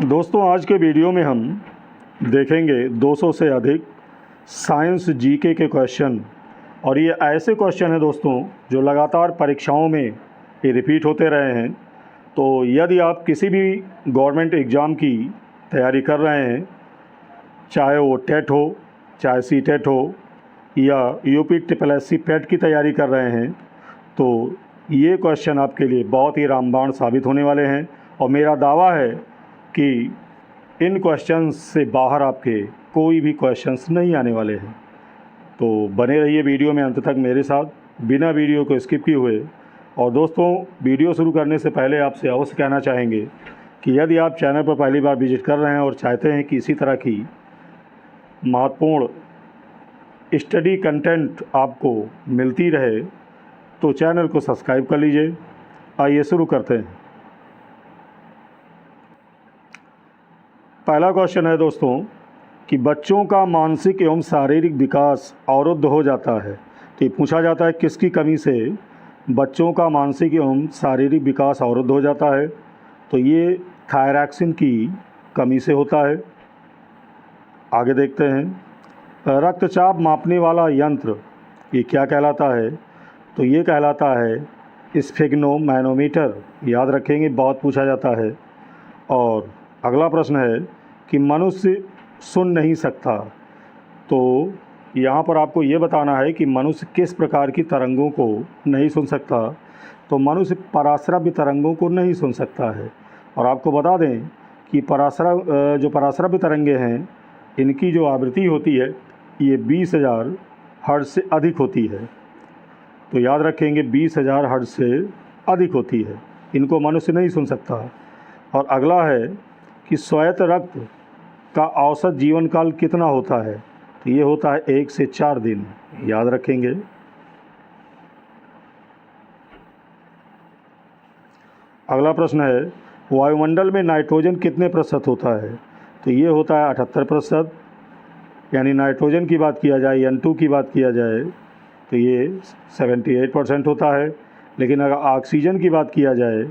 दोस्तों आज के वीडियो में हम देखेंगे 200 से अधिक साइंस जीके के क्वेश्चन। और ये ऐसे क्वेश्चन हैं दोस्तों जो लगातार परीक्षाओं में ये रिपीट होते रहे हैं। तो यदि आप किसी भी गवर्नमेंट एग्ज़ाम की तैयारी कर रहे हैं, चाहे वो टेट हो, चाहे सीटेट हो या यूपी ट्रिपल एससी पेट की तैयारी कर रहे हैं, तो ये क्वेश्चन आपके लिए बहुत ही रामबाण साबित होने वाले हैं। और मेरा दावा है कि इन क्वेश्चंस से बाहर आपके कोई भी क्वेश्चंस नहीं आने वाले हैं। तो बने रहिए वीडियो में अंत तक मेरे साथ, बिना वीडियो को स्किप किए हुए। और दोस्तों वीडियो शुरू करने से पहले आपसे अवश्य कहना चाहेंगे कि यदि आप चैनल पर पहली बार विजिट कर रहे हैं और चाहते हैं कि इसी तरह की महत्वपूर्ण स्टडी कंटेंट आपको मिलती रहे, तो चैनल को सब्सक्राइब कर लीजिए। आइए शुरू करते हैं। पहला क्वेश्चन है दोस्तों कि बच्चों का मानसिक एवं शारीरिक विकास अवरुद्ध हो जाता है। तो ये पूछा जाता है किसकी कमी से बच्चों का मानसिक एवं शारीरिक विकास अवरुद्ध हो जाता है। तो ये थायरॉक्सिन की कमी से होता है। आगे देखते हैं, रक्तचाप मापने वाला यंत्र ये क्या कहलाता है? तो ये कहलाता है स्फिग्नोमैनोमीटर। याद रखेंगे, बहुत पूछा जाता है। और अगला प्रश्न है कि मनुष्य सुन नहीं सकता। तो यहाँ पर आपको ये बताना है कि मनुष्य किस प्रकार की तरंगों को नहीं सुन सकता। तो मनुष्य पराश्रव्य तरंगों को नहीं सुन सकता है। और आपको बता दें कि पराश्रव्य तरंगे हैं, इनकी जो आवृत्ति होती है ये 20,000 हर्ट्ज से अधिक होती है। तो याद रखेंगे 20,000 हर्ट्ज से अधिक होती है, इनको मनुष्य नहीं सुन सकता। और अगला है कि स्वायत्त रक्त का औसत जीवन काल कितना होता है? तो ये होता है 1 से 4 दिन। याद रखेंगे। अगला प्रश्न है, वायुमंडल में नाइट्रोजन कितने प्रतिशत होता है? तो ये होता है 78%। यानी नाइट्रोजन की बात किया जाए, N2 की बात किया जाए तो ये 78% होता है। लेकिन अगर ऑक्सीजन की बात किया जाए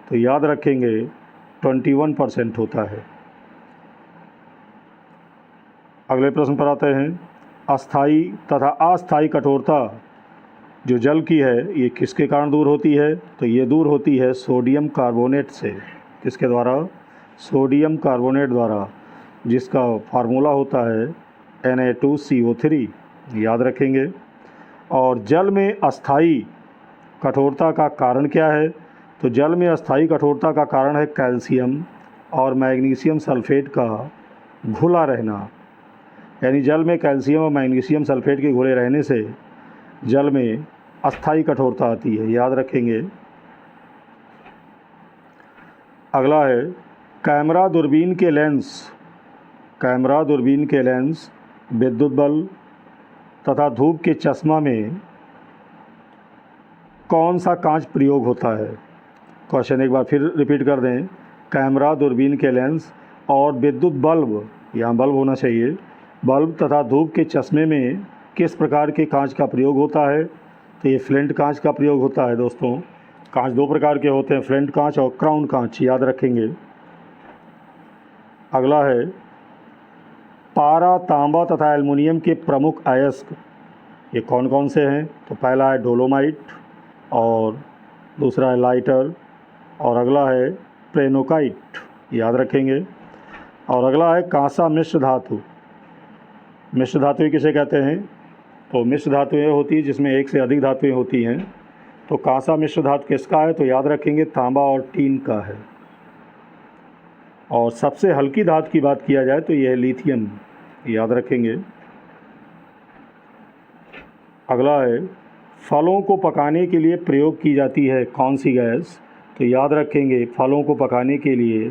तो याद रखेंगे 21% होता है। अगले प्रश्न पर आते हैं, अस्थाई तथा अस्थाई कठोरता जो जल की है ये किसके कारण दूर होती है? तो ये दूर होती है सोडियम कार्बोनेट से। किसके द्वारा? सोडियम कार्बोनेट द्वारा, जिसका फार्मूला होता है Na2CO3। याद रखेंगे। और जल में अस्थाई कठोरता का कारण क्या है? तो जल में अस्थाई कठोरता का कारण है कैल्शियम और मैग्नीशियम सल्फेट का घुला रहना। यानी जल में कैल्शियम और मैग्नीशियम सल्फेट के घुले रहने से जल में अस्थाई कठोरता आती है। याद रखेंगे। अगला है, कैमरा दूरबीन के लेंस विद्युत बल्ब तथा धूप के चश्मा में कौन सा कांच प्रयोग होता है? क्वेश्चन एक बार फिर रिपीट कर दें। कैमरा, दूरबीन के लेंस और विद्युत बल्ब, यहाँ बल्ब होना चाहिए, बल्ब तथा धूप के चश्मे में किस प्रकार के कांच का प्रयोग होता है? तो ये फ्लिंट कांच का प्रयोग होता है। दोस्तों कांच दो प्रकार के होते हैं, फ्लिंट कांच और क्राउन कांच। याद रखेंगे। अगला है, पारा, तांबा तथा एल्युमिनियम के प्रमुख अयस्क ये कौन कौन से हैं? तो पहला है डोलोमाइट, और दूसरा है लाइटर, और अगला है प्रेनोकाइट। याद रखेंगे। और अगला है कांसा मिश्र धातु। मिश्र धातु किसे कहते हैं? तो मिश्र धातुएँ होती है जिसमें एक से अधिक धातुएँ होती हैं। तो कांसा मिश्र धातु किसका है? तो याद रखेंगे तांबा और टीन का है। और सबसे हल्की धातु की बात किया जाए तो यह है लिथियम। याद रखेंगे। अगला है, फलों को पकाने के लिए प्रयोग की जाती है कौन सी गैस? तो याद रखेंगे फलों को पकाने के लिए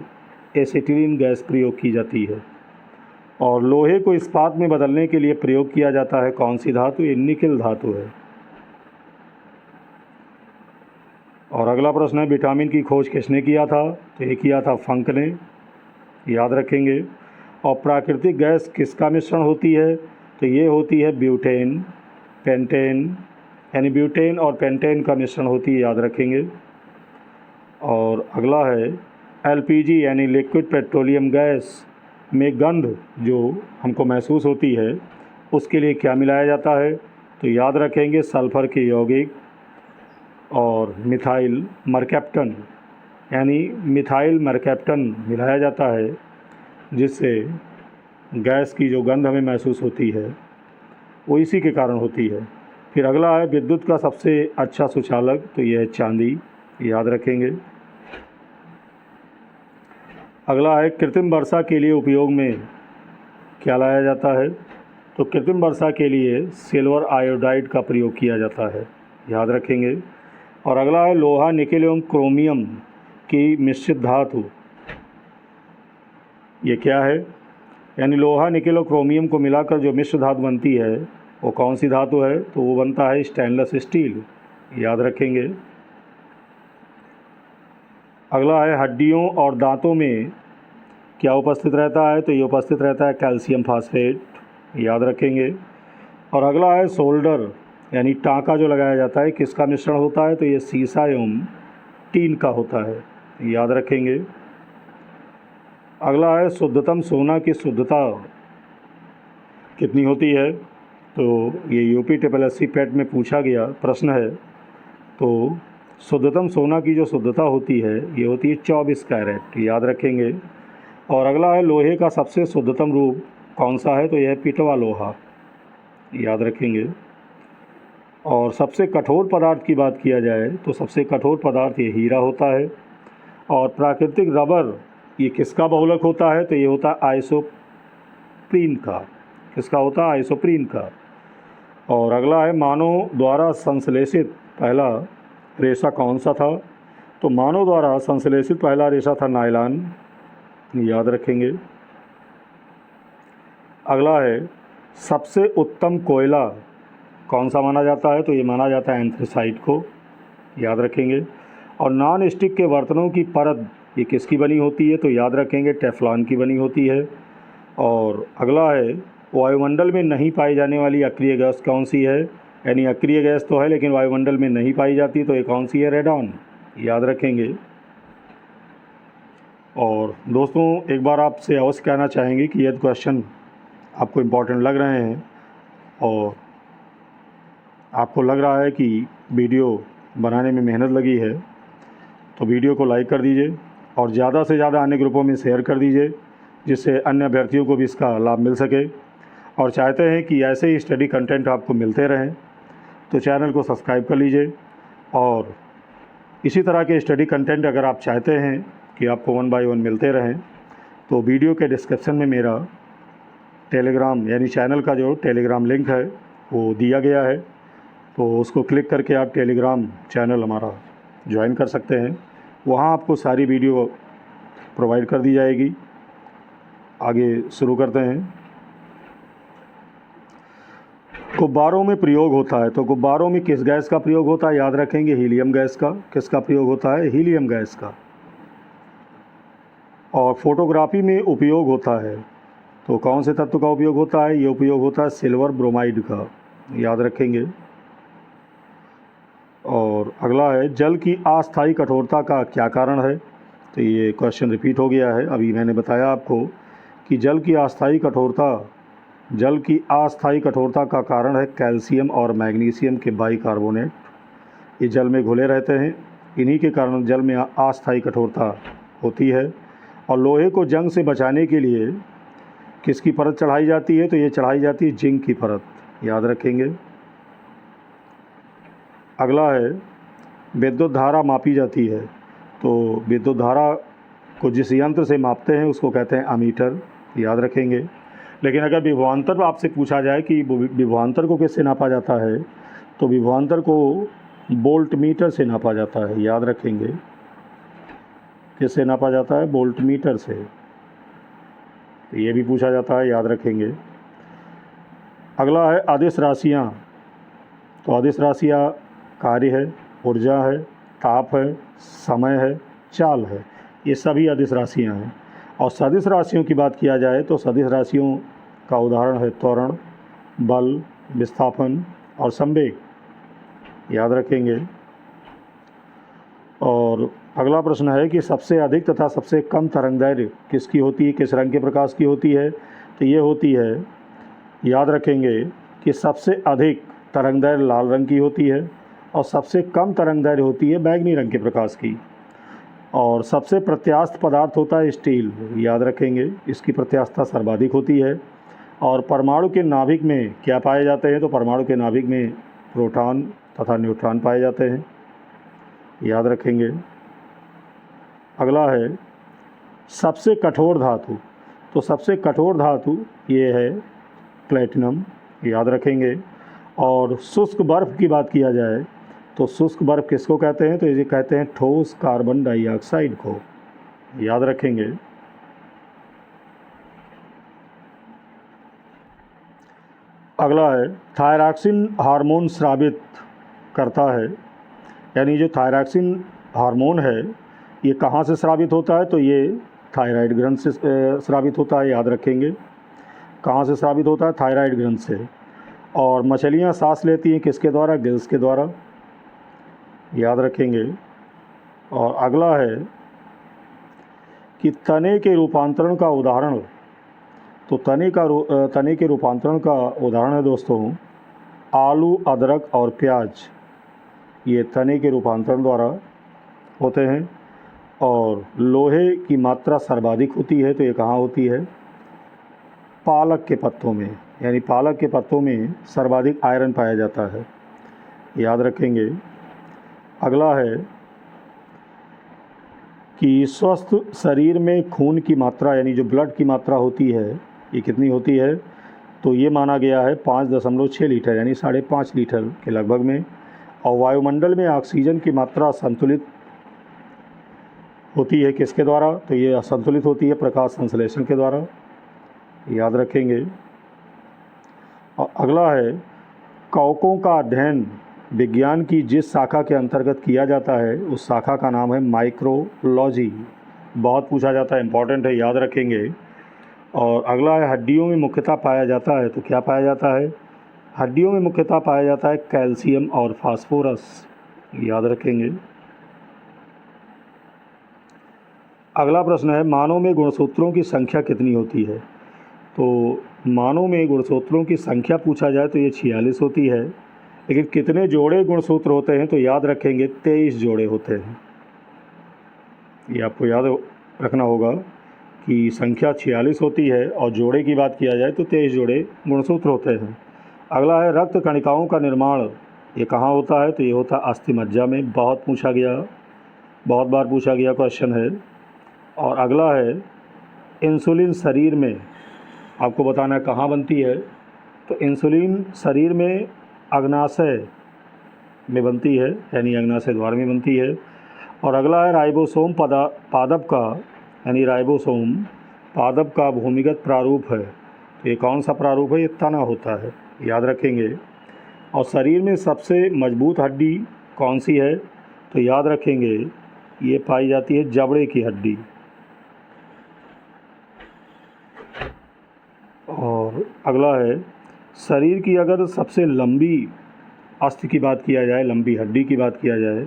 एसिटिलीन गैस प्रयोग की जाती है। और लोहे को इस्पात में बदलने के लिए प्रयोग किया जाता है कौन सी धातु? ये निकेल धातु है। और अगला प्रश्न है, विटामिन की खोज किसने किया था? तो ये किया था फंक ने। याद रखेंगे। और प्राकृतिक गैस किसका मिश्रण होती है? तो ये होती है ब्यूटेन, पेंटेन, यानी ब्यूटेन और पेंटेन का मिश्रण होती है। याद रखेंगे। और अगला है, एलपीजी यानी लिक्विड पेट्रोलियम गैस में गंध जो हमको महसूस होती है उसके लिए क्या मिलाया जाता है? तो याद रखेंगे सल्फ़र के यौगिक और मिथाइल मरकैप्टन यानी मिथाइल मरकैप्टन मिलाया जाता है, जिससे गैस की जो गंध हमें महसूस होती है वो इसी के कारण होती है। फिर अगला है विद्युत का सबसे अच्छा सुचालक, तो यह है चांदी, याद रखेंगे। अगला है कृत्रिम वर्षा के लिए उपयोग में क्या लाया जाता है? तो कृत्रिम वर्षा के लिए सिल्वर आयोडाइड का प्रयोग किया जाता है, याद रखेंगे। और अगला है लोहा निकेल एवं क्रोमियम की मिश्रित धातु, ये क्या है? यानी लोहा निकेल और क्रोमियम को मिलाकर जो मिश्र धातु बनती है वो कौन सी धातु है? तो वो बनता है स्टेनलेस स्टील, याद रखेंगे। अगला है हड्डियों और दांतों में क्या उपस्थित रहता है? तो ये उपस्थित रहता है कैल्शियम फास्फेट, याद रखेंगे। और अगला है सोल्डर यानी टाँका जो लगाया जाता है, किसका मिश्रण होता है? तो ये सीसा एवं टीन का होता है, याद रखेंगे। अगला है शुद्धतम सोना की शुद्धता कितनी होती है? तो ये यूपी SSSC पेट में पूछा गया प्रश्न है। तो शुद्धतम सोना की जो शुद्धता होती है ये होती है 24 कैरेट, याद रखेंगे। और अगला है लोहे का सबसे शुद्धतम रूप कौन सा है? तो यह है पिटवा लोहा, याद रखेंगे। और सबसे कठोर पदार्थ की बात किया जाए तो सबसे कठोर पदार्थ ये हीरा होता है। और प्राकृतिक रबर ये किसका बहुलक होता है? तो ये होता है आइसोप्रीन का, किसका होता है? आइसोप्रीन का। और अगला है मानव द्वारा संश्लेषित पहला रेशा कौन सा था? तो मानव द्वारा संश्लेषित पहला रेशा था नायलॉन, याद रखेंगे। अगला है सबसे उत्तम कोयला कौन सा माना जाता है? तो ये माना जाता है एंथ्रेसाइट को, याद रखेंगे। और नॉन स्टिक के बर्तनों की परत ये किसकी बनी होती है? तो याद रखेंगे टेफ्लॉन की बनी होती है। और अगला है वायुमंडल में नहीं पाई जाने वाली अक्रिय गैस कौन सी है? यानी अक्रिय गैस तो है लेकिन वायुमंडल में नहीं पाई जाती, तो ये कौन सी है? रेडॉन, याद रखेंगे। और दोस्तों एक बार आपसे अवश्य कहना चाहेंगे कि यदि क्वेश्चन आपको इम्पोर्टेंट लग रहे हैं और आपको लग रहा है कि वीडियो बनाने में मेहनत लगी है तो वीडियो को लाइक कर दीजिए और ज़्यादा से ज़्यादा अन्य ग्रुपों में शेयर कर दीजिए, जिससे अन्य अभ्यर्थियों को भी इसका लाभ मिल सके। और चाहते हैं कि ऐसे ही स्टडी कंटेंट आपको मिलते रहें तो चैनल को सब्सक्राइब कर लीजिए। और इसी तरह के स्टडी कंटेंट अगर आप चाहते हैं कि आपको 1 बाय 1 मिलते रहें तो वीडियो के डिस्क्रिप्शन में मेरा टेलीग्राम यानी चैनल का जो टेलीग्राम लिंक है वो दिया गया है, तो उसको क्लिक करके आप टेलीग्राम चैनल हमारा ज्वाइन कर सकते हैं। वहाँ आपको सारी वीडियो प्रोवाइड कर दी जाएगी। आगे शुरू करते हैं। गुब्बारों में प्रयोग होता है, तो गुब्बारों में किस गैस का प्रयोग होता है? याद रखेंगे हीलियम गैस का। किसका प्रयोग होता है? हीलियम गैस का। और फोटोग्राफी में उपयोग होता है तो कौन से तत्व का उपयोग होता है? ये उपयोग होता है सिल्वर ब्रोमाइड का, याद रखेंगे। और अगला है जल की अस्थायी कठोरता का क्या कारण है? तो ये क्वेश्चन रिपीट हो गया है। अभी मैंने बताया आपको कि जल की अस्थायी कठोरता का कारण है कैल्शियम और मैग्नीशियम के बाइकार्बोनेट। ये जल में घुले रहते हैं, इन्हीं के कारण जल में अस्थायी कठोरता होती है। और लोहे को जंग से बचाने के लिए किसकी परत चढ़ाई जाती है? तो ये चढ़ाई जाती है जिंक की परत, याद रखेंगे। अगला है विद्युत धारा मापी जाती है, तो विद्युत धारा को जिस यंत्र से मापते हैं उसको कहते हैं अमीटर, याद रखेंगे। लेकिन अगर विभवांतर आपसे पूछा जाए कि विभवांतर को किससे नापा जाता है, तो विभवांतर को वोल्ट मीटर से नापा जाता है, याद रखेंगे। किससे नापा जाता है? वोल्ट मीटर से। तो ये भी पूछा जाता है, याद रखेंगे। अगला है अदिश राशियाँ, तो अदिश राशियाँ कार्य है, ऊर्जा है, ताप है, समय है, चाल है, ये सभी अदिश राशियाँ हैं। और सदिश राशियों की बात किया जाए तो सदिश राशियों का उदाहरण है त्वरण, बल, विस्थापन और संवेग, याद रखेंगे। और अगला प्रश्न है कि सबसे अधिक तथा सबसे कम तरंगदैर्घ्य किसकी होती है, किस रंग के प्रकाश की होती है? तो ये होती है, याद रखेंगे कि सबसे अधिक तरंगदैर्घ्य लाल रंग की होती है और सबसे कम तरंगदैर्घ्य होती है बैंगनी रंग के प्रकाश की। और सबसे प्रत्यास्थ पदार्थ होता है स्टील, याद रखेंगे इसकी प्रत्यास्थता सर्वाधिक होती है। और परमाणु के नाभिक में क्या पाए जाते हैं? तो परमाणु के नाभिक में प्रोटॉन तथा न्यूट्रॉन पाए जाते हैं, याद रखेंगे। अगला है सबसे कठोर धातु। तो सबसे कठोर धातु ये है प्लेटिनम, याद रखेंगे। और शुष्क बर्फ़ की बात किया जाए तो शुष्क बर्फ़ किसको कहते हैं? तो ये कहते हैं ठोस कार्बन डाइऑक्साइड को, याद रखेंगे। अगला है थायरॉक्सिन हार्मोन स्रावित करता है, यानी जो थायरॉक्सिन हार्मोन है ये कहाँ से स्रावित होता है? तो ये थायराइड ग्रंथ से स्रावित होता है, याद रखेंगे। कहाँ से स्रावित होता है? थायराइड ग्रंथ से। और मछलियाँ सांस लेती हैं किसके द्वारा? गिल्स के द्वारा, याद रखेंगे। और अगला है कि तने के रूपांतरण का उदाहरण। तो तने के रूपांतरण का उदाहरण है दोस्तों आलू, अदरक और प्याज। ये तने के रूपांतरण द्वारा होते हैं। और लोहे की मात्रा सर्वाधिक होती है, तो ये कहाँ होती है? पालक के पत्तों में, यानी पालक के पत्तों में सर्वाधिक आयरन पाया जाता है, याद रखेंगे। अगला है कि स्वस्थ शरीर में खून की मात्रा, यानी जो ब्लड की मात्रा होती है ये कितनी होती है? तो ये माना गया है 5.6 लीटर, यानी 5.5 लीटर के लगभग में। और वायुमंडल में ऑक्सीजन की मात्रा संतुलित होती है किसके द्वारा? तो ये संतुलित होती है प्रकाश संश्लेषण के द्वारा, याद रखेंगे। और अगला है कवकों का अध्ययन विज्ञान की जिस शाखा के अंतर्गत किया जाता है उस शाखा का नाम है माइक्रोलॉजी। बहुत पूछा जाता है, इंपॉर्टेंट है, याद रखेंगे। और अगला है हड्डियों में मुख्यतः पाया जाता है, तो क्या पाया जाता है? हड्डियों में मुख्यतः पाया जाता है कैल्शियम और फास्फोरस, याद रखेंगे। अगला प्रश्न है मानव में गुणसूत्रों की संख्या कितनी होती है? तो मानव में गुणसूत्रों की संख्या पूछा जाए तो ये 46 होती है, लेकिन कितने जोड़े गुणसूत्र होते हैं? तो याद रखेंगे 23 जोड़े होते हैं। ये आपको याद रखना होगा कि संख्या 46 होती है और जोड़े की बात किया जाए तो 23 जोड़े गुणसूत्र होते हैं। अगला है रक्त कणिकाओं का निर्माण, ये कहाँ होता है? तो ये होता है अस्थिमज्जा में। बहुत पूछा गया, बहुत बार पूछा गया क्वेश्चन है। और अगला है इंसुलिन शरीर में, आपको बताना है कहाँ बनती है? तो इंसुलिन शरीर में अग्नाशय में बनती है, यानी अग्नाशय द्वार में बनती है। और अगला है राइबोसोम पादप का, यानी राइबोसोम पादप का भूमिगत प्रारूप है। ये कौन सा प्रारूप है? ये तना होता है, याद रखेंगे। और शरीर में सबसे मजबूत हड्डी कौन सी है? तो याद रखेंगे ये पाई जाती है जबड़े की हड्डी। और अगला है शरीर की अगर सबसे लंबी अस्थि की बात किया जाए, लंबी हड्डी की बात किया जाए,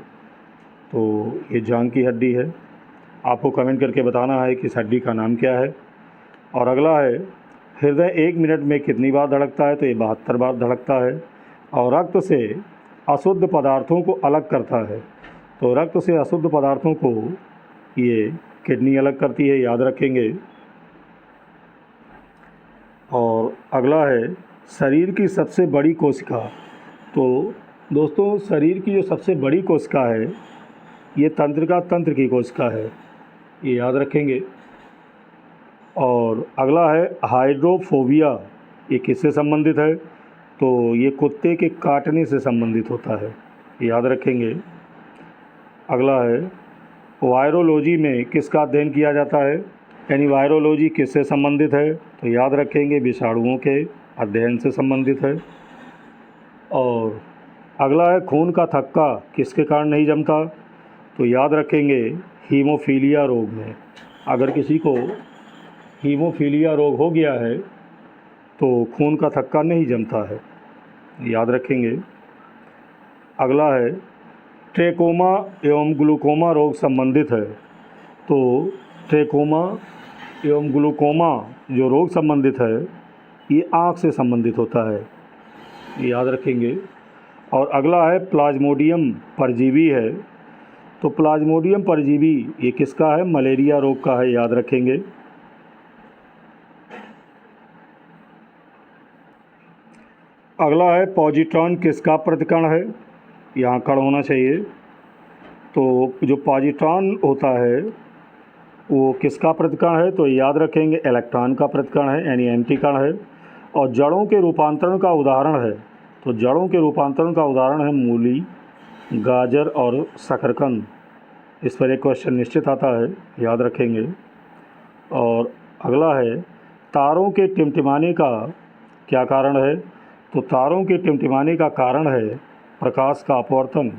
तो ये जांघ की हड्डी है। आपको कमेंट करके बताना है कि इस हड्डी का नाम क्या है। और अगला है हृदय 1 मिनट में कितनी बार धड़कता है? तो ये 72 बार धड़कता है। और रक्त से अशुद्ध पदार्थों को अलग करता है, तो रक्त से अशुद्ध पदार्थों को ये किडनी अलग करती है, याद रखेंगे। और अगला है शरीर की सबसे बड़ी कोशिका। तो दोस्तों शरीर की जो सबसे बड़ी कोशिका है ये तंत्रिका तंत्र की कोशिका है, ये याद रखेंगे। और अगला है हाइड्रोफोबिया, ये किससे संबंधित है? तो ये कुत्ते के काटने से संबंधित होता है, याद रखेंगे। अगला है वायरोलॉजी में किसका अध्ययन किया जाता है? यानी वायरोलॉजी किससे संबंधित है? तो याद रखेंगे विषाणुओं के अध्ययन से संबंधित है। और अगला है खून का थक्का किसके कारण नहीं जमता? तो याद रखेंगे हीमोफीलिया रोग में। अगर किसी को हीमोफीलिया रोग हो गया है तो खून का थक्का नहीं जमता है, याद रखेंगे। अगला है ट्रेकोमा एवं ग्लूकोमा रोग संबंधित है। तो ट्रेकोमा एवं ग्लूकोमा जो रोग संबंधित है ये आँख से संबंधित होता है, याद रखेंगे। और अगला है प्लाज्मोडियम परजीवी है। तो प्लाज्मोडियम परजीवी ये किसका है? मलेरिया रोग का है, याद रखेंगे। अगला है पॉजिट्रॉन किसका प्रतिकण है? यहाँ कण होना चाहिए। तो जो पॉजिट्रॉन होता है वो किसका प्रतिकण है? तो याद रखेंगे इलेक्ट्रॉन का प्रतिकण है, यानी एंटी कण है। और जड़ों के रूपांतरण का उदाहरण है। तो जड़ों के रूपांतरण का उदाहरण है मूली, गाजर और शकरकंद। इस पर एक क्वेश्चन निश्चित आता है, याद रखेंगे। और अगला है तारों के टिमटिमाने का क्या कारण है? तो तारों के टिमटिमाने का कारण है प्रकाश का अपवर्तन,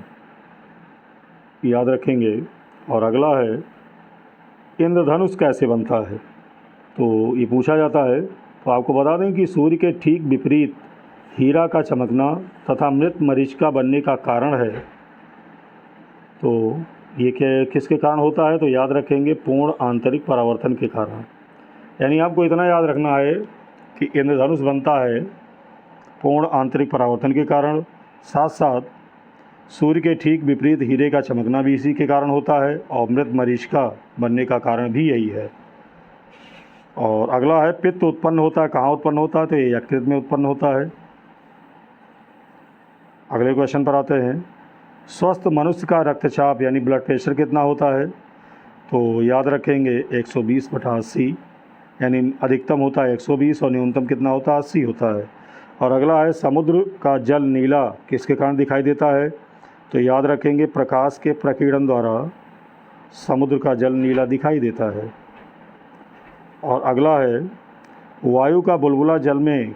याद रखेंगे। और अगला है इंद्रधनुष कैसे बनता है? तो ये पूछा जाता है। तो आपको बता दें कि सूर्य के ठीक विपरीत हीरा का चमकना तथा मृत मरीचिका बनने का कारण है। तो ये किसके कारण होता है? तो याद रखेंगे पूर्ण आंतरिक परावर्तन के कारण। यानी आपको इतना याद रखना है कि इंद्रधनुष बनता है पूर्ण आंतरिक परावर्तन के कारण, साथ साथ सूर्य के ठीक विपरीत हीरे का चमकना भी इसी के कारण होता है, और मृत मरीचिका बनने का कारण भी यही है। और अगला है पित्त उत्पन्न होता है, कहाँ उत्पन्न होता है? तो ये यकृत में उत्पन्न होता है। अगले क्वेश्चन पर आते हैं। स्वस्थ मनुष्य का रक्तचाप यानी ब्लड प्रेशर कितना होता है? तो याद रखेंगे 120/80, यानी अधिकतम होता है 120 और न्यूनतम कितना होता है? 80 होता है। और अगला है समुद्र का जल नीला किसके कारण दिखाई देता है? तो याद रखेंगे प्रकाश के प्रकीर्णन द्वारा समुद्र का जल नीला दिखाई देता है। और अगला है वायु का बुलबुला जल में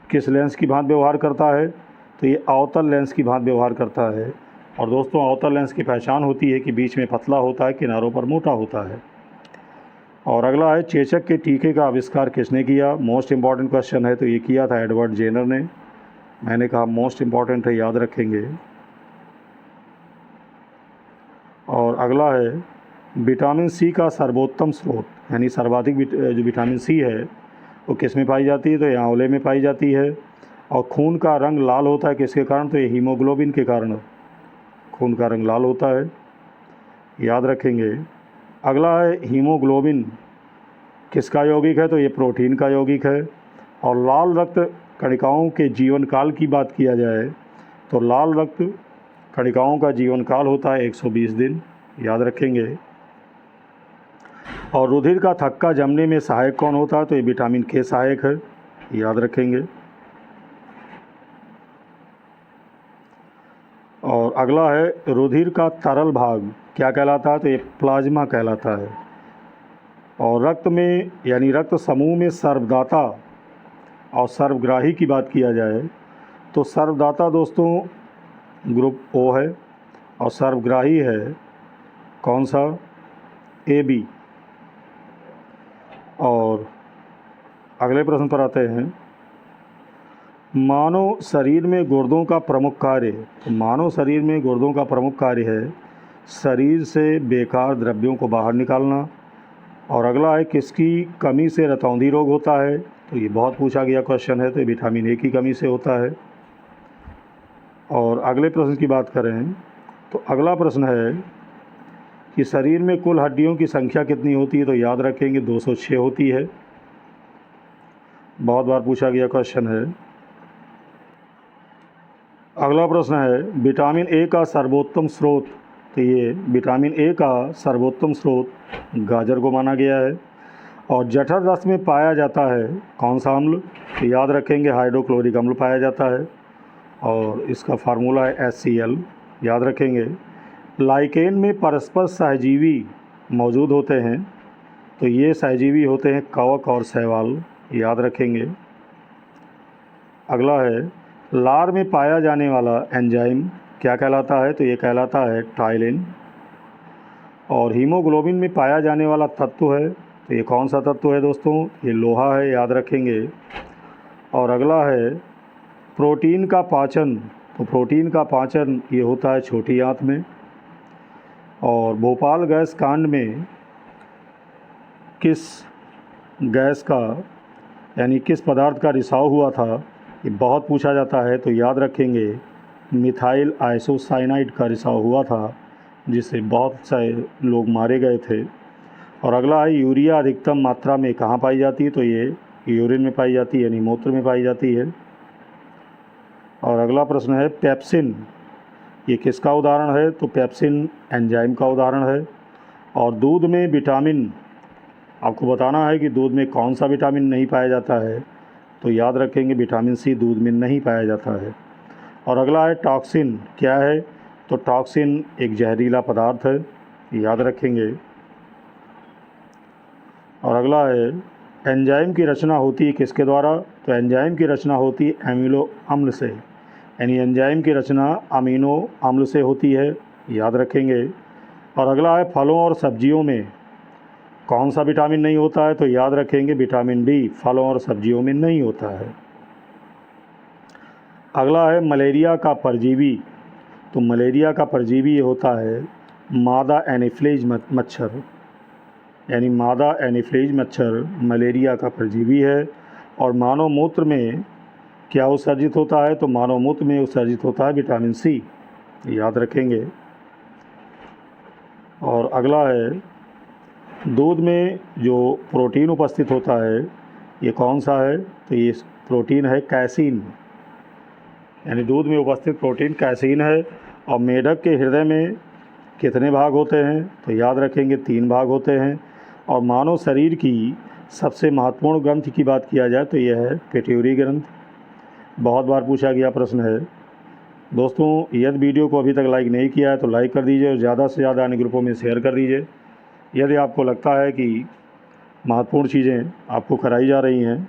किस लेंस की भांति व्यवहार करता है? तो ये अवतल लेंस की भांति व्यवहार करता है। और दोस्तों अवतल लेंस की पहचान होती है कि बीच में पतला होता है, किनारों पर मोटा होता है। और अगला है चेचक के टीके का आविष्कार किसने किया? मोस्ट इम्पॉर्टेंट क्वेश्चन है। तो ये किया था एडवर्ड जेनर ने। मैंने कहा मोस्ट इम्पॉर्टेंट है, याद रखेंगे। और अगला है विटामिन सी का सर्वोत्तम स्रोत, यानी सर्वाधिक जो विटामिन सी है वो किस में पाई जाती है? तो ये आंवले में पाई जाती है। और खून का रंग लाल होता है किसके कारण? तो ये हीमोग्लोबिन के कारण खून का रंग लाल होता है, याद रखेंगे। अगला है हीमोग्लोबिन किसका यौगिक है? तो ये प्रोटीन का यौगिक है। और लाल रक्त कणिकाओं के जीवन काल की बात किया जाए तो लाल रक्त कणिकाओं का जीवन काल होता है 120 दिन, याद रखेंगे। और रुधिर का थक्का जमने में सहायक कौन होता है? तो ये विटामिन के सहायक है, याद रखेंगे। और अगला है रुधिर का तरल भाग क्या कहलाता है? तो ये प्लाज्मा कहलाता है। और रक्त में यानी रक्त समूह में सर्वदाता और सर्वग्राही की बात किया जाए तो सर्वदाता दोस्तों ग्रुप ओ है, और सर्वग्राही है कौन सा? AB। और अगले प्रश्न पर आते हैं। मानव शरीर में गुर्दों का प्रमुख कार्य, तो मानव शरीर में गुर्दों का प्रमुख कार्य है शरीर से बेकार द्रव्यों को बाहर निकालना। और अगला है किसकी कमी से रतौंधी रोग होता है? तो ये बहुत पूछा गया क्वेश्चन है। तो ये विटामिन ए की कमी से होता है। और अगले प्रश्न की बात करें तो अगला प्रश्न है कि शरीर में कुल हड्डियों की संख्या कितनी होती है? तो याद रखेंगे 206 होती है, बहुत बार पूछा गया क्वेश्चन है। अगला प्रश्न है विटामिन ए का सर्वोत्तम स्रोत। तो ये विटामिन ए का सर्वोत्तम स्रोत गाजर को माना गया है। और जठर रस में पाया जाता है कौन सा अम्ल? तो याद रखेंगे हाइड्रोक्लोरिक अम्ल पाया जाता है, और इसका फार्मूला है HCl, याद रखेंगे। लाइकेन में परस्पर सहजीवी मौजूद होते हैं। तो ये सहजीवी होते हैं कवक और शैवाल, याद रखेंगे। अगला है लार में पाया जाने वाला एंजाइम क्या कहलाता है? तो ये कहलाता है टाइलिन। और हीमोग्लोबिन में पाया जाने वाला तत्व है, तो ये कौन सा तत्व है दोस्तों? ये लोहा है, याद रखेंगे। और अगला है प्रोटीन का पाचन तो प्रोटीन का पाचन ये होता है छोटी आंत में। और भोपाल गैस कांड में किस गैस का यानी किस पदार्थ का रिसाव हुआ था, ये बहुत पूछा जाता है। तो याद रखेंगे मिथाइल आइसोसाइनाइड का रिसाव हुआ था, जिससे बहुत सारे लोग मारे गए थे। और अगला है यूरिया अधिकतम मात्रा में कहाँ पाई जाती है, तो ये यूरिन में पाई जाती है यानी मूत्र में पाई जाती है। और अगला प्रश्न है पेप्सिन, ये किसका उदाहरण है, तो पेप्सिन एंजाइम का उदाहरण है। और दूध में विटामिन, आपको बताना है कि दूध में कौन सा विटामिन नहीं पाया जाता है, तो याद रखेंगे विटामिन सी दूध में नहीं पाया जाता है। और अगला है टॉक्सिन, क्या है, तो टॉक्सिन एक जहरीला पदार्थ है, याद रखेंगे। और अगला है एंजाइम की रचना होती है किसके द्वारा, तो एंजाइम की रचना होती है एमिनो अम्ल से, यानी एंजाइम की रचना अमीनो अम्ल से होती है, याद रखेंगे। और अगला है फलों और सब्जियों में कौन सा विटामिन नहीं होता है, तो याद रखेंगे विटामिन डी फलों और सब्जियों में नहीं होता है। अगला है मलेरिया का परजीवी, तो मलेरिया का परजीवी ये होता है मादा एनीफ्लेज मच्छर, यानी मादा एनीफ्लेज मच्छर मलेरिया का परजीवी है। और मानव मूत्र में क्या उत्सर्जित होता है, तो मानव मूत्र में उत्सर्जित होता है विटामिन सी, याद रखेंगे। और अगला है दूध में जो प्रोटीन उपस्थित होता है ये कौन सा है, तो ये प्रोटीन है कैसीन, यानी दूध में उपस्थित प्रोटीन कैसीन है। और मेढक के हृदय में कितने भाग होते हैं, तो याद रखेंगे 3 भाग होते हैं। और मानव शरीर की सबसे महत्वपूर्ण ग्रंथि की बात किया जाए तो यह है पिट्यूटरी ग्रंथ, बहुत बार पूछा गया प्रश्न है। दोस्तों यदि वीडियो को अभी तक लाइक नहीं किया है तो लाइक कर दीजिए और ज़्यादा से ज़्यादा अन्य ग्रुपों में शेयर कर दीजिए। यदि आपको लगता है कि महत्वपूर्ण चीज़ें आपको कराई जा रही हैं।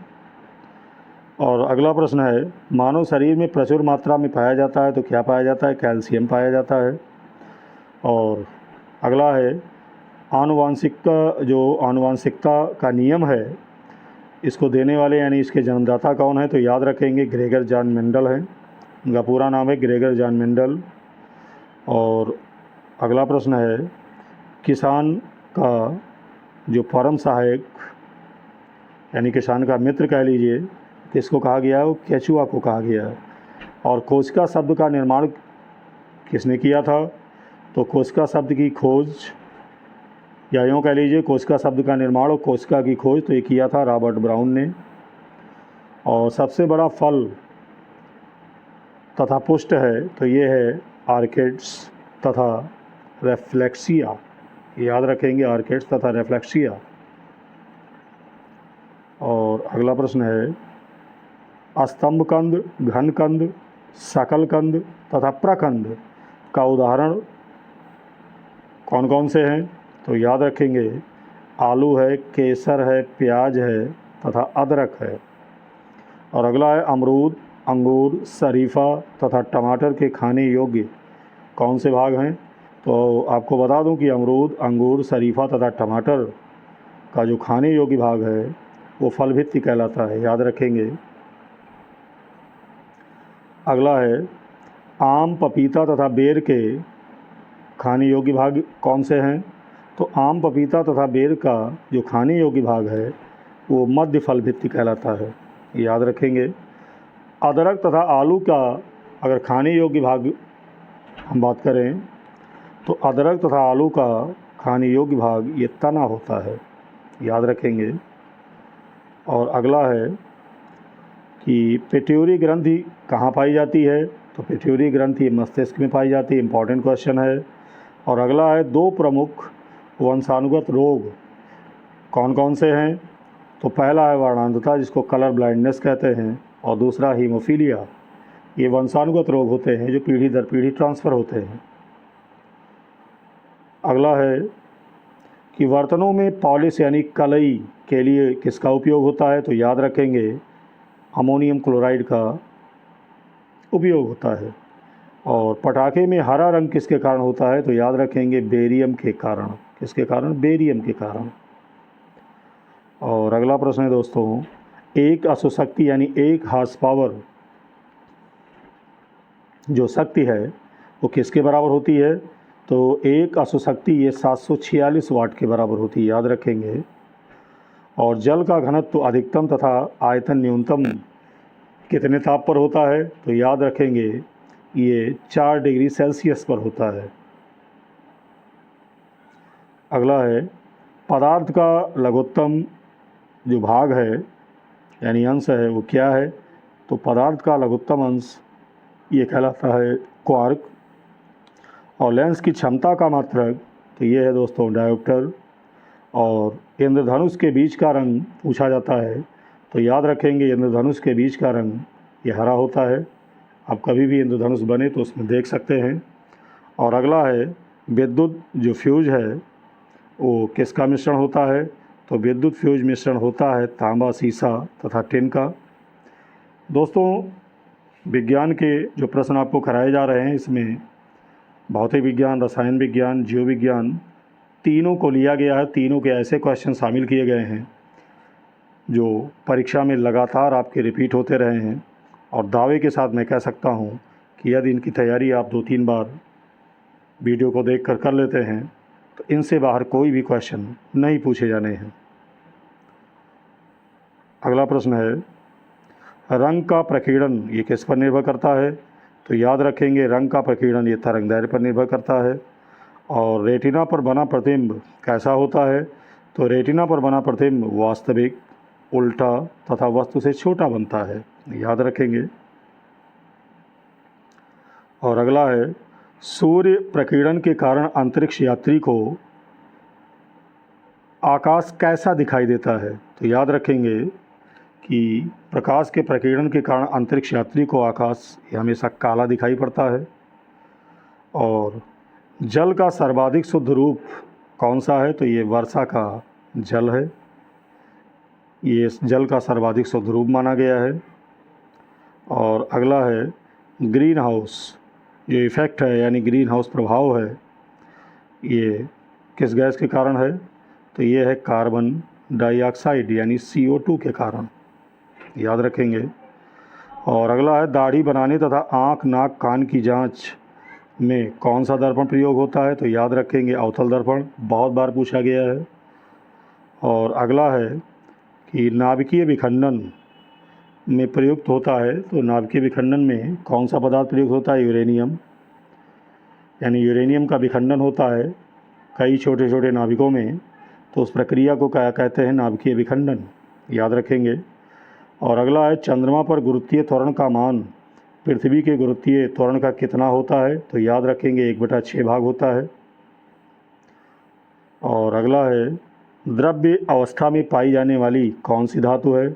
और अगला प्रश्न है मानव शरीर में प्रचुर मात्रा में पाया जाता है, तो क्या पाया जाता है, कैल्शियम पाया जाता है। और अगला है आनुवांशिकता का नियम है, इसको देने वाले यानी इसके जन्मदाता कौन है, तो याद रखेंगे ग्रेगर जॉन मेंडल हैं, उनका पूरा नाम है ग्रेगर जॉन मेंडल। और अगला प्रश्न है किसान का जो परम सहायक यानी किसान का मित्र कह लीजिए किसको कहा गया है, वो केचुआ को कहा गया है। और कोशिका शब्द का निर्माण किसने किया था, तो कोशिका शब्द की खोज या यूँ कह लीजिए कोशिका शब्द का निर्माण और कोशिका की खोज तो ये किया था रॉबर्ट ब्राउन ने। और सबसे बड़ा फल तथा पुष्ट है तो ये है आर्किड्स तथा रेफ्लेक्सिया, याद रखेंगे आर्किड्स तथा रेफ्लेक्सिया। और अगला प्रश्न है स्तंभकंद, घनकंद, शकलकंद तथा प्रकंद का उदाहरण कौन कौन से हैं, तो याद रखेंगे आलू है, केसर है, प्याज है तथा अदरक है। और अगला है अमरूद, अंगूर, शरीफा तथा टमाटर के खाने योग्य कौन से भाग हैं, तो आपको बता दूं कि अमरूद, अंगूर, शरीफा तथा टमाटर का जो खाने योग्य भाग है वो फल भित्ति कहलाता है, याद रखेंगे। अगला है आम, पपीता तथा बेर के खाने योग्य भाग कौन से हैं, तो आम, पपीता तथा बेर का जो खाने योग्य भाग है वो मध्य फल भित्ति कहलाता है, याद रखेंगे। अदरक तथा आलू का अगर खाने योग्य भाग हम बात करें तो अदरक तथा आलू का खाने योग्य भाग ये तना होता है, याद रखेंगे। और अगला है कि पिट्यूटरी ग्रंथि कहाँ पाई जाती है, तो पिट्यूटरी ग्रंथि मस्तिष्क में पाई जाती है, इम्पॉर्टेंट क्वेश्चन है। और अगला है 2 प्रमुख वंशानुगत रोग कौन कौन से हैं, तो पहला है वर्णांधता जिसको कलर ब्लाइंडनेस कहते हैं, और दूसरा हीमोफीलिया, ये वंशानुगत रोग होते हैं जो पीढ़ी दर पीढ़ी ट्रांसफ़र होते हैं। अगला है कि बर्तनों में पॉलिश यानी कलई के लिए किसका उपयोग होता है, तो याद रखेंगे अमोनियम क्लोराइड का उपयोग होता है। और पटाखे में हरा रंग किसके कारण होता है, तो याद रखेंगे बेरियम के कारण, किसके कारण, बेरियम के कारण। और अगला प्रश्न है दोस्तों एक अश्वशक्ति यानी 1 हॉर्स पावर जो शक्ति है वो किसके बराबर होती है? तो एक अशुशक्ति ये 746 वाट के बराबर होती है, याद रखेंगे। और जल का घनत्व अधिकतम तथा आयतन न्यूनतम कितने ताप पर होता है? तो याद रखेंगे ये 4 डिग्री सेल्सियस पर होता है। अगला है, पदार्थ का लघुत्तम जो भाग है यानी अंश है वो क्या है? तो पदार्थ का लघुत्तम अंश ये कहलाता है क्वार्क। और लेंस की क्षमता का मात्रक तो ये है दोस्तों डायोप्टर। और इंद्रधनुष के बीच का रंग पूछा जाता है तो याद रखेंगे इंद्रधनुष के बीच का रंग ये हरा होता है। आप कभी भी इंद्रधनुष बने तो उसमें देख सकते हैं। और अगला है, विद्युत जो फ्यूज है वो किसका मिश्रण होता है? तो विद्युत फ्यूज मिश्रण होता है तांबा, सीसा तथा टिन का। दोस्तों, विज्ञान के जो प्रश्न आपको कराए जा रहे हैं इसमें भौतिक विज्ञान, रसायन विज्ञान, जीव विज्ञान तीनों को लिया गया है। तीनों के ऐसे क्वेश्चन शामिल किए गए हैं जो परीक्षा में लगातार आपके रिपीट होते रहे हैं। और दावे के साथ मैं कह सकता हूं कि यदि इनकी तैयारी आप 2-3 बार वीडियो को देखकर कर लेते हैं तो इनसे बाहर कोई भी क्वेश्चन नहीं पूछे जाने हैं। अगला प्रश्न है, रंग का प्रकीर्णन ये किस पर निर्भर करता है? तो याद रखेंगे रंग का प्रकीर्णन ये तरंगदैर्घ्य पर निर्भर करता है। और रेटिना पर बना प्रतिबिंब कैसा होता है? तो रेटिना पर बना प्रतिबिंब वास्तविक, उल्टा तथा वस्तु से छोटा बनता है, याद रखेंगे। और अगला है, सूर्य प्रकीर्णन के कारण अंतरिक्ष यात्री को आकाश कैसा दिखाई देता है? तो याद रखेंगे कि प्रकाश के प्रकीर्णन के कारण अंतरिक्ष यात्री को आकाश हमेशा काला दिखाई पड़ता है। और जल का सर्वाधिक शुद्ध रूप कौन सा है? तो ये वर्षा का जल है, ये जल का सर्वाधिक शुद्ध रूप माना गया है। और अगला है, ग्रीन हाउस जो इफ़ेक्ट है यानी ग्रीन हाउस प्रभाव है ये किस गैस के कारण है? तो ये है कार्बन डाइऑक्साइड यानी CO2 के कारण, याद रखेंगे। और अगला है, दाढ़ी बनाने तथा आँख, नाक, कान की जांच में कौन सा दर्पण प्रयोग होता है? तो याद रखेंगे अवतल दर्पण, बहुत बार पूछा गया है। और अगला है कि नाभिकीय विखंडन में प्रयुक्त होता है, तो नाभिकीय विखंडन में कौन सा पदार्थ प्रयुक्त होता है? यूरेनियम, यानी यूरेनियम का विखंडन होता है कई छोटे छोटे नाभिकों में, तो उस प्रक्रिया को क्या कहते हैं? नाभिकीय विखंडन, याद रखेंगे। और अगला है, चंद्रमा पर गुरुत्वीय त्वरण का मान पृथ्वी के गुरुत्वीय त्वरण का कितना होता है? तो याद रखेंगे 1/6 भाग होता है। और अगला है, द्रव्य अवस्था में पाई जाने वाली कौन सी धातु है?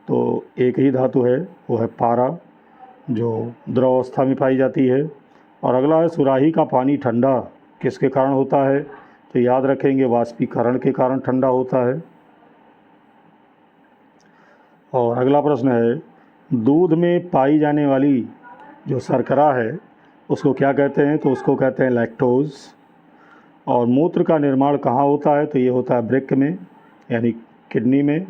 तो एक ही धातु है, वो है पारा, जो द्रव अवस्था में पाई जाती है। और अगला है, सुराही का पानी ठंडा किसके कारण होता है? तो याद रखेंगे वाष्पीकरण के कारण ठंडा होता है। और अगला प्रश्न है, दूध में पाई जाने वाली जो शर्करा है उसको क्या कहते हैं? तो उसको कहते हैं लैक्टोज। और मूत्र का निर्माण कहाँ होता है? तो ये होता है वृक्क में यानी किडनी में।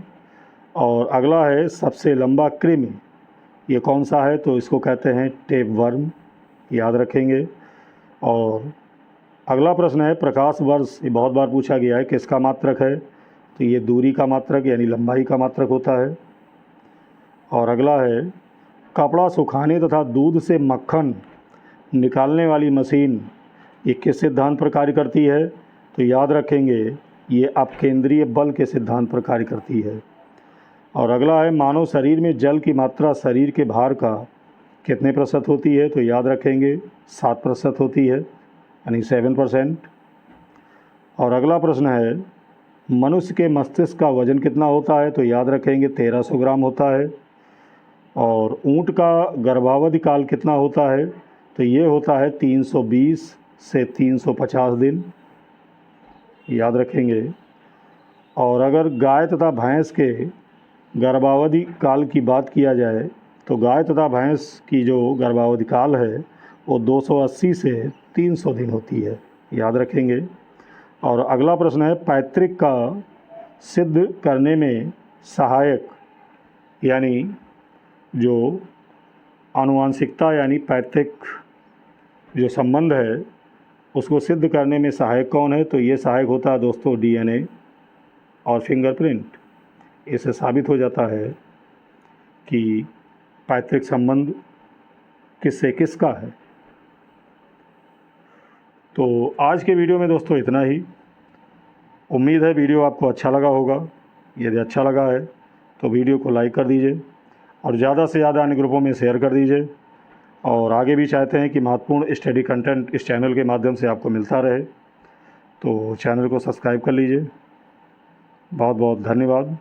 और अगला है, सबसे लंबा कृमि ये कौन सा है? तो इसको कहते हैं टेपवर्म, याद रखेंगे। और अगला प्रश्न है, प्रकाश वर्ष ये बहुत बार पूछा गया है, किसका मात्रक है? तो ये दूरी का मात्रक यानी लंबाई का मात्रक होता है। और अगला है, कपड़ा सुखाने तथा दूध से मक्खन निकालने वाली मशीन ये किस सिद्धांत पर कार्य करती है? तो याद रखेंगे ये अपकेंद्रीय बल के सिद्धांत पर कार्य करती है। और अगला है, मानव शरीर में जल की मात्रा शरीर के भार का कितने प्रतिशत होती है? तो याद रखेंगे 7% होती है यानी 7%। और अगला प्रश्न है, मनुष्य के मस्तिष्क का वजन कितना होता है? तो याद रखेंगे 1300 ग्राम होता है। और ऊँट का गर्भावधि काल कितना होता है? तो ये होता है 320 से 350 दिन, याद रखेंगे। और अगर गाय तथा भैंस के गर्भावधि काल की बात किया जाए तो गाय तथा भैंस की जो गर्भावधि काल है वो 280 से 300 दिन होती है, याद रखेंगे। और अगला प्रश्न है, पैतृक का सिद्ध करने में सहायक यानी जो आनुवांशिकता यानी पैतृक जो संबंध है उसको सिद्ध करने में सहायक कौन है? तो ये सहायक होता है दोस्तों डीएनए और फिंगरप्रिंट। इससे साबित हो जाता है कि पैतृक संबंध किससे किसका है। तो आज के वीडियो में दोस्तों इतना ही। उम्मीद है वीडियो आपको अच्छा लगा होगा। यदि अच्छा लगा है तो वीडियो को लाइक कर दीजिए और ज़्यादा से ज़्यादा अन्य ग्रुपों में शेयर कर दीजिए। और आगे भी चाहते हैं कि महत्वपूर्ण स्टडी कंटेंट इस चैनल के माध्यम से आपको मिलता रहे, तो चैनल को सब्सक्राइब कर लीजिए। बहुत बहुत धन्यवाद।